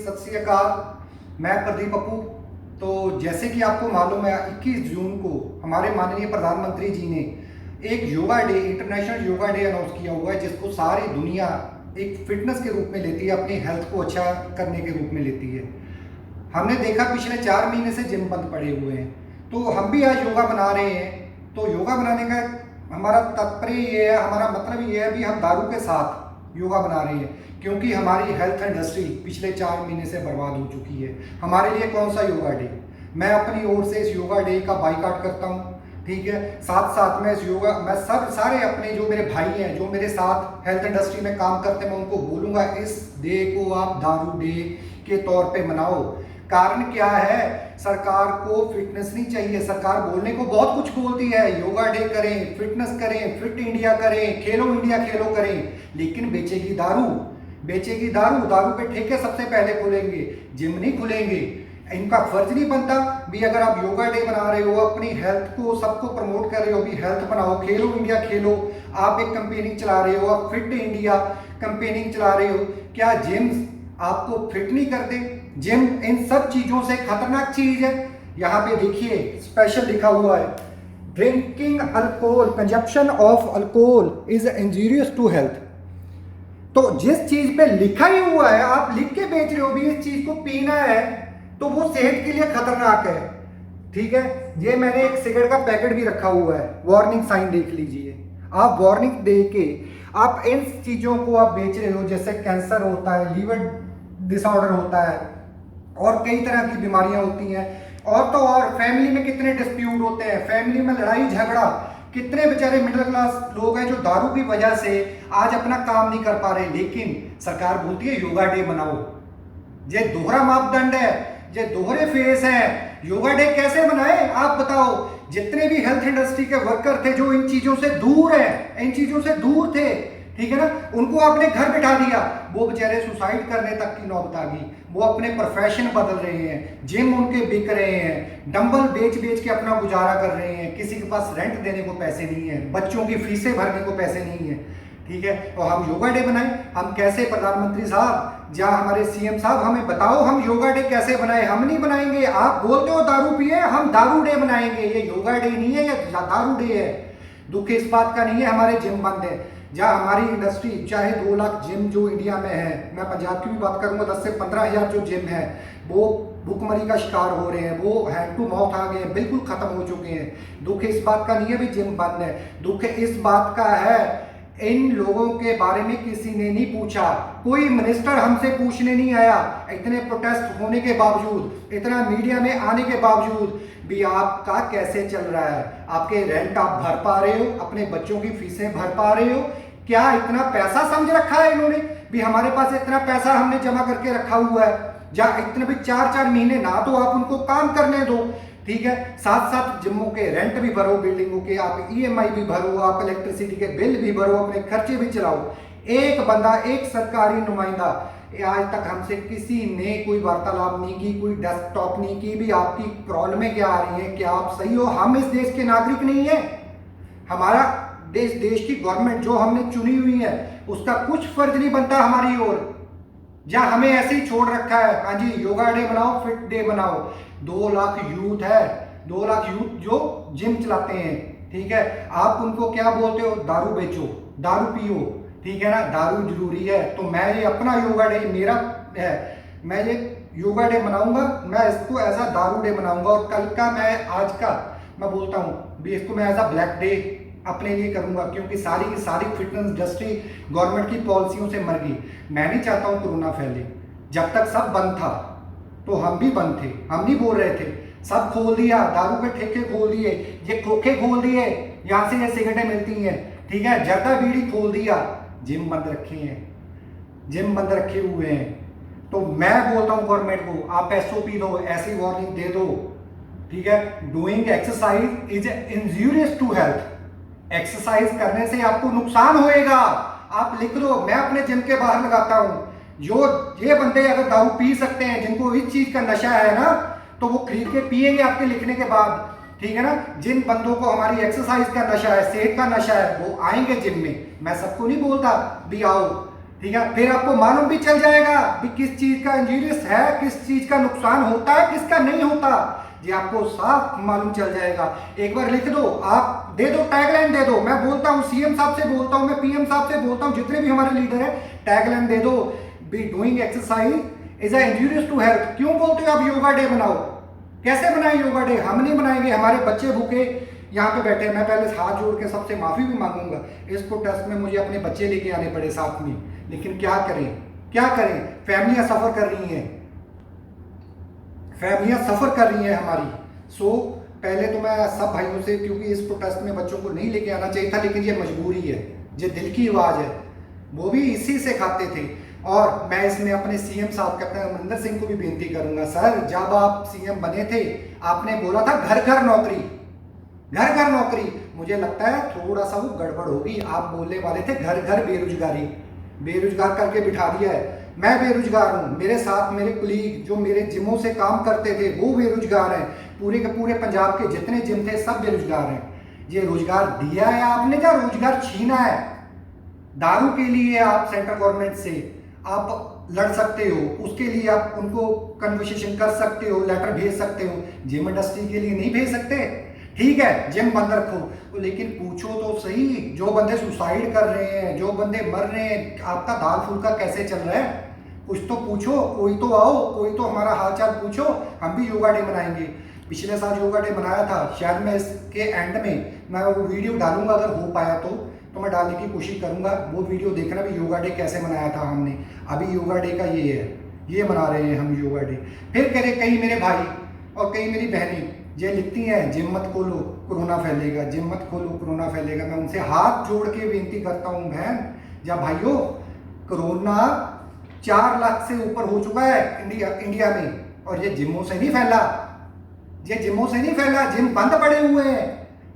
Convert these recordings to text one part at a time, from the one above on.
सत श्री अकाल। मैं प्रदीप अपू। तो जैसे कि आपको मालूम है 21 जून को हमारे माननीय प्रधानमंत्री जी ने एक yoga day, international yoga day announce किया हुआ है, जिसको सारी दुनिया एक फिटनेस के रूप में लेती है, अपनी हेल्थ को अच्छा करने के रूप में लेती है। हमने देखा पिछले 4 महीने से जिम बंद पड़े हुए हैं, तो हम भी आज योगा बना रहे हैं। तो योगा बनाने का हमारा तात्पर्य ये है, हमारा मतलब ये है भी हम दारू के साथ योगा बना रहे हैं, क्योंकि हमारी हेल्थ इंडस्ट्री पिछले 4 महीने से बर्बाद हो चुकी है। हमारे लिए कौन सा योगा डे? मैं अपनी ओर से इस योगा डे का बाइकआउट करता हूँ, ठीक है। साथ साथ में इस योगा, मैं सारे अपने जो मेरे भाई हैं, जो मेरे साथ हेल्थ इंडस्ट्री में काम करते हैं, मैं उनको बोलूँगा इस डे को आप दारू डे के तौर पे मनाओ। कारण क्या है? सरकार को फिटनेस नहीं चाहिए। सरकार बोलने को बहुत कुछ बोलती है, योगा डे करें, फिटनेस करें, फिट इंडिया करें, खेलो इंडिया खेलो करें, लेकिन बेचेगी दारू। बेचेगी दारू। दारू पे ठेके सबसे पहले खुलेंगे, जिम नहीं खुलेंगे। इनका फर्ज नहीं बनता भी अगर आप योगा डे बना रहे हो, अपनी हेल्थ को सबको प्रमोट कर रहे हो, भी हेल्थ बनाओ, खेलो इंडिया खेलो, आप एक कंपेनिंग चला रहे हो, आप फिट इंडिया कंपेनिंग चला रहे हो, क्या जिम आपको फिट नहीं करते? जिम इन सब चीजों से खतरनाक चीज है। यहाँ पे देखिए स्पेशल लिखा हुआ है, drinking alcohol, consumption of alcohol is injurious to health. तो जिस चीज पे लिखा ही हुआ है, आप लिख के बेच रहे हो भी इस चीज को पीना है, तो वो सेहत के लिए खतरनाक है, ठीक है। ये मैंने एक सिगरेट का पैकेट भी रखा हुआ है, वार्निंग साइन देख लीजिए। आप वार्निंग दे के आप इन चीजों को आप बेच रहे हो, जैसे कैंसर होता है, लीवर डिसऑर्डर होता है, और कई तरह की बीमारियां होती हैं। और तो और फैमिली में कितने डिस्प्यूट होते हैं, फैमिली में लड़ाई झगड़ा, कितने बेचारे मिडिल क्लास लोग हैं जो दारू की वजह से आज अपना काम नहीं कर पा रहे। लेकिन सरकार बोलती है योगा डे मनाओ। ये दोहरा मापदंड है, ये दोहरे फेस है। योगा डे कैसे मनाए आप बताओ? जितने भी हेल्थ इंडस्ट्री के वर्कर थे जो इन चीजों से दूर है, इन चीजों से दूर थे, ठीक है ना, उनको आपने घर बिठा दिया। वो बेचारे सुसाइड करने तक की नौबत आ गई। वो अपने प्रोफेशन बदल रहे हैं, जिम उनके बिक रहे हैं, डंबल बेच बेच के अपना गुजारा कर रहे हैं, किसी के पास रेंट देने को पैसे नहीं है, बच्चों की फीसें भरने को पैसे नहीं है, ठीक है। और हम योगा डे बनाएं? हम कैसे? प्रधानमंत्री साहब या हमारे सीएम साहब हमें बताओ, हम योगा डे कैसे बनाए? हम नहीं बनाएंगे। आप बोलते हो दारू पिए, हम दारू डे बनाएंगे। ये योगा डे नहीं है, ये दारू डे है। दुख इस बात का नहीं है हमारे जिम बंद है, जहाँ हमारी इंडस्ट्री चाहे 2 लाख जिम जो इंडिया में है, मैं पंजाब की भी बात करूंगा, 10 से 15 हज़ार जो जिम है वो भुखमरी का शिकार हो रहे हैं, वो हैंड टू माउथ आ गए हैं, बिल्कुल खत्म हो चुके हैं। दुख इस बात का नहीं है भी जिम बंद है, दुख इस बात का है इन लोगों के बारे में किसी ने नहीं पूछा। कोई मिनिस्टर हमसे पूछने नहीं आया। इतने प्रोटेस्ट होने के बावजूद, इतना मीडिया में आने के बावजूद भी आपका कैसे चल रहा है? आपके रेंट आप भर पा रहे हो? अपने बच्चों की फीसें भर पा रहे हो? क्या इतना पैसा समझ रखा है इन्होंने भी हमारे पास इतना पैसा हमने जमा करके रखा हुआ है? जा इतने भी 4-4 महीने ना तो आप उनको काम करने दो, ठीक है। साथ साथ जिमों के रेंट भी भरो, बिल्डिंगों के आप ईएमआई भी भरो, आप इलेक्ट्रिसिटी के बिल भी भरो, अपने खर्चे भी चलाओ। एक बंदा, एक सरकारी नुमाइंदा आज तक हमसे किसी ने कोई वार्तालाप नहीं की, कोई डेस्कटॉप नहीं की भी आपकी प्रॉब्लमें क्या आ रही हैं, क्या आप सही हो? हम इस देश के नागरिक नहीं है। हमारा देश की गवर्नमेंट जो हमने चुनी हुई है, उसका कुछ फर्ज नहीं बनता हमारी ओर, जहां हमें ऐसे ही छोड़ रखा है। हाँ जी, योगा डे बनाओ, फिट डे बनाओ। 2 लाख यूथ है, 2 लाख यूथ जो जिम चलाते हैं, ठीक है। आप उनको क्या बोलते हो? दारू बेचो, दारू पियो, ठीक है ना। दारू जरूरी है। तो मैं ये अपना योगा डे मेरा है, मैं ये योगा डे मनाऊंगा, मैं इसको एज अ दारू डे मनाऊंगा। और कल का मैं, आज का मैं बोलता हूँ भी इसको मैं एज अ ब्लैक डे अपने लिए करूंगा, क्योंकि सारी की सारी फिटनेस इंडस्ट्री गवर्नमेंट की पॉलिसियों से मर गई। मैं नहीं चाहता हूं कोरोना फैले। जब तक सब बंद था तो हम भी बंद थे, हम नहीं बोल रहे थे। सब खोल दिया, दारू के ठेके खोल दिए, ये खोखे खोल दिए, यहां से ये सिगरेटें मिलती हैं, ठीक है, जर्दा बीड़ी खोल दिया, जिम बंद रखे हैं, जिम बंद रखे हुए हैं। तो मैं बोलता हूं गवर्नमेंट को, आप एसओपी दो, ऐसी वार्निंग दे दो, ठीक है। Doing exercise is injurious to health. Exercise करने से आपको नुकसान होएगा। आप लिख लो, मैं अपने जिम के बाहर लगाता हूं। जो ये बंदे अगर दारू पी सकते हैं, जिनको इस चीज का नशा है ना, तो वो खरीद के पिएंगे आपके लिखने के बाद, ठीक है ना। जिन बंदों को हमारी एक्सरसाइज का नशा है, सेहत का नशा है, वो आएंगे जिम में। मैं सबको नहीं बोलता भी आओ, ठीक है, फिर आपको मालूम भी चल जाएगा कि किस चीज का इंजीनियस है, किस चीज का नुकसान होता है, किसका नहीं होता, ये आपको साफ मालूम चल जाएगा। एक बार लिख दो, आप दे दो, टैगलाइन दे दो। मैं बोलता हूं, सीएम साहब से बोलता हूं, मैं पीएम साहब से बोलता हूं, जितने भी हमारे लीडर है, टैगलाइन दे दो, be doing exercise is injurious to health. क्यों बोलते हो आप योगा डे बनाओ? कैसे बनाए योगा डे? हम नहीं बनाएंगे, हमारे बच्चे भूखे यहाँ पे बैठे। मैं पहले हाथ जोड़ के सबसे माफी भी मांगूंगा, इस प्रोटेस्ट में मुझे अपने बच्चे लेके आने पड़े साथ में, लेकिन क्या करें, क्या करें, फैमिलियां सफर कर रही हैं, फैमिलियां सफर कर रही हैं हमारी। सो पहले तो मैं सब भाइयों से, क्योंकि इस प्रोटेस्ट में बच्चों को नहीं लेके आना चाहिए था, लेकिन ये मजबूरी है, ये दिल की आवाज है, वो भी इसी से खाते थे। और मैं इसमें अपने सीएम साहब कैप्टन अमरिंदर सिंह को भी बेनती करूंगा, सर जब आप सीएम बने थे आपने बोला था घर घर नौकरी, घर घर नौकरी। मुझे लगता है थोड़ा सा वो गड़बड़ होगी, आप बोलने वाले थे घर घर बेरोजगारी, बेरोजगार करके बिठा दिया है। मैं बेरोजगार हूं, मेरे साथ मेरे कुलीग जो मेरे जिमों से काम करते थे वो बेरोजगार हैं, पूरे के पूरे पंजाब के जितने जिम थे सब बेरोजगार हैं। ये रोजगार दिया है आपने क्या रोजगार छीना है? दारू के लिए आप सेंट्रल गवर्नमेंट से आप लड़ सकते हो, उसके लिए आप उनको कन्वर्सेशन कर सकते हो, लेटर भेज सकते हो, जिम इंडस्ट्री के लिए नहीं भेज सकते? ठीक है, जिम बंद रखो, लेकिन पूछो तो सही, जो बंदे सुसाइड कर रहे हैं, जो बंदे मर रहे हैं, आपका दाल फुल्का कैसे चल रहा है? कुछ तो पूछो, कोई तो आओ, कोई तो हमारा हाल चाल पूछो, हम भी योगा डे मनाएंगे। पिछले साल योगा डे मनाया था, शायद मैं इसके एंड में मैं वो वीडियो डालूंगा, अगर हो पाया तो मैं डालने की कोशिश करूंगा। वो वीडियो देखना भी, योगा डे कैसे मनाया था हमने। अभी योगा डे का ये है, ये मना रहे हैं हम योगा डे। फिर कह रहे कई मेरे भाई और कई मेरी बहनें ये लिखती हैं, जिम मत खोलो कोरोना फैलेगा, जिम मत खोलो कोरोना फैलेगा। मैं उनसे हाथ जोड़ के विनती करता हूं, बहन या भाइयों, कोरोना 4 लाख से ऊपर हो चुका है इंडिया में, और ये जिमों से नहीं फैला, ये जिमों से नहीं फैला, जिम बंद पड़े हुए हैं,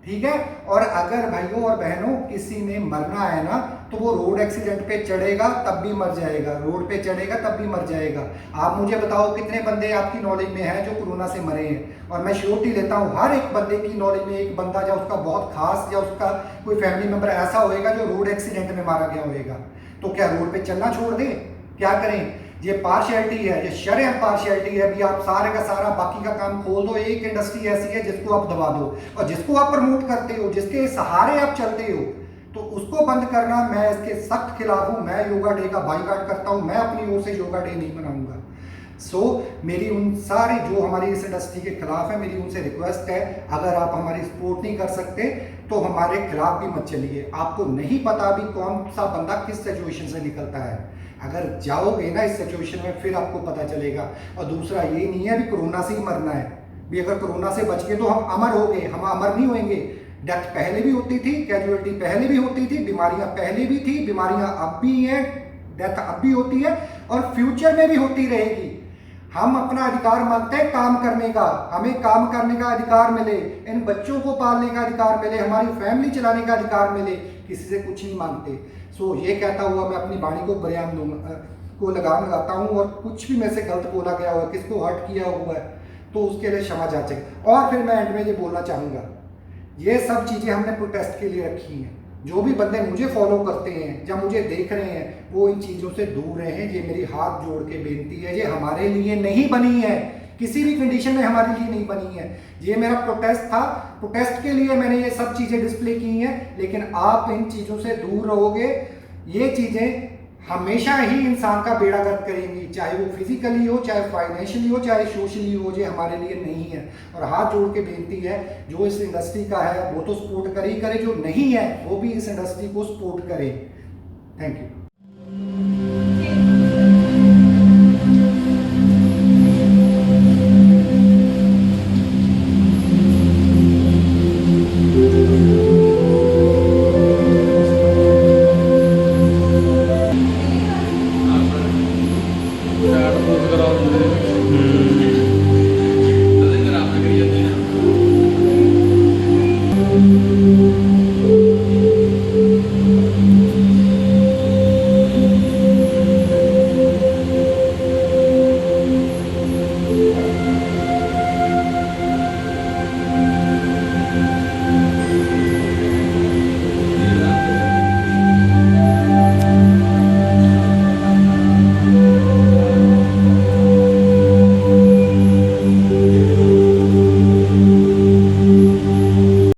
ठीक है। और अगर भाइयों और बहनों किसी ने मरना है ना, तो वो रोड एक्सीडेंट पे चढ़ेगा तब भी मर जाएगा, रोड पे चढ़ेगा तब भी मर जाएगा। आप मुझे बताओ कितने बंदे आपकी नॉलेज में हैं जो कोरोना से मरे हैं? और मैं श्योरिटी लेता हूं हर एक बंदे की नॉलेज में एक बंदा या उसका बहुत खास या उसका कोई फैमिली मेंबर ऐसा होएगा जो रोड एक्सीडेंट में मारा गया होएगा। तो क्या रोड पे चलना छोड़ दें? क्या करें? ये पार्शियलिटी है, ये शर्म पार्शियलिटी है। अभी आप सारे का सारा बाकी का काम खोल दो, एक इंडस्ट्री ऐसी है जिसको आप दबा दो, और जिसको आप प्रमोट करते हो, जिसके सहारे आप चलते हो, तो उसको बंद करना, मैं इसके सख्त खिलाफ हूं। मैं योगा डे का बाइकआउट करता हूं, मैं अपनी ओर से योगा डे नहीं मनाऊंगा। मेरी उन सारे जो हमारी इस इंडस्ट्री के खिलाफ है, मेरी उनसे रिक्वेस्ट है, अगर आप हमारी सपोर्ट नहीं कर सकते तो हमारे खिलाफ भी मत चलिए। आपको नहीं पता अभी कौन सा बंदा किस सिचुएशन से निकलता है, अगर जाओगे ना इस सिचुएशन में फिर आपको पता चलेगा। और दूसरा ये नहीं है भी कोरोना से ही मरना है, भी अगर कोरोना से बच गए तो हम अमर हो गए, हम अमर नहीं होंगे। डेथ पहले भी होती थी, कैजुअलिटी पहले भी होती थी, बीमारियां पहले भी थी, बीमारियां अब भी हैं, डेथ अब भी होती है और फ्यूचर में भी होती रहेगी। हम अपना अधिकार मांगते हैं काम करने का, हमें काम करने का अधिकार मिले, इन बच्चों को पालने का अधिकार मिले, हमारी फैमिली चलाने का अधिकार मिले, किसी से कुछ नहीं मांगते। ये कहता हुआ मैं अपनी वाणी को बयान को लगाम लगाता हूँ, और कुछ भी मेरे से गलत बोला गया हुआ, किसको हर्ट किया हुआ है तो उसके लिए क्षमा याचक। और फिर मैं एंड में ये बोलना चाहूँगा, ये सब चीज़ें हमने प्रोटेस्ट के लिए रखी हैं। जो भी बंदे मुझे फॉलो करते हैं या मुझे देख रहे हैं, वो इन चीज़ों से दूर रहें। ये मेरी हाथ जोड़ के बेनती है, ये हमारे लिए नहीं बनी है, किसी भी कंडीशन में हमारे लिए नहीं बनी है। ये मेरा प्रोटेस्ट था, प्रोटेस्ट के लिए मैंने ये सब चीज़ें डिस्प्ले की हैं, लेकिन आप इन चीज़ों से दूर रहोगे। ये चीज़ें हमेशा ही इंसान का बेड़ा गर्क करेंगी, चाहे वो फिजिकली हो, चाहे फाइनेंशियली हो, चाहे सोशली हो, ये हमारे लिए नहीं है। और हाथ जोड़ के बेनती है, जो इस इंडस्ट्री का है वो तो सपोर्ट करे ही करे, जो नहीं है वो भी इस इंडस्ट्री को सपोर्ट करे। Thank you.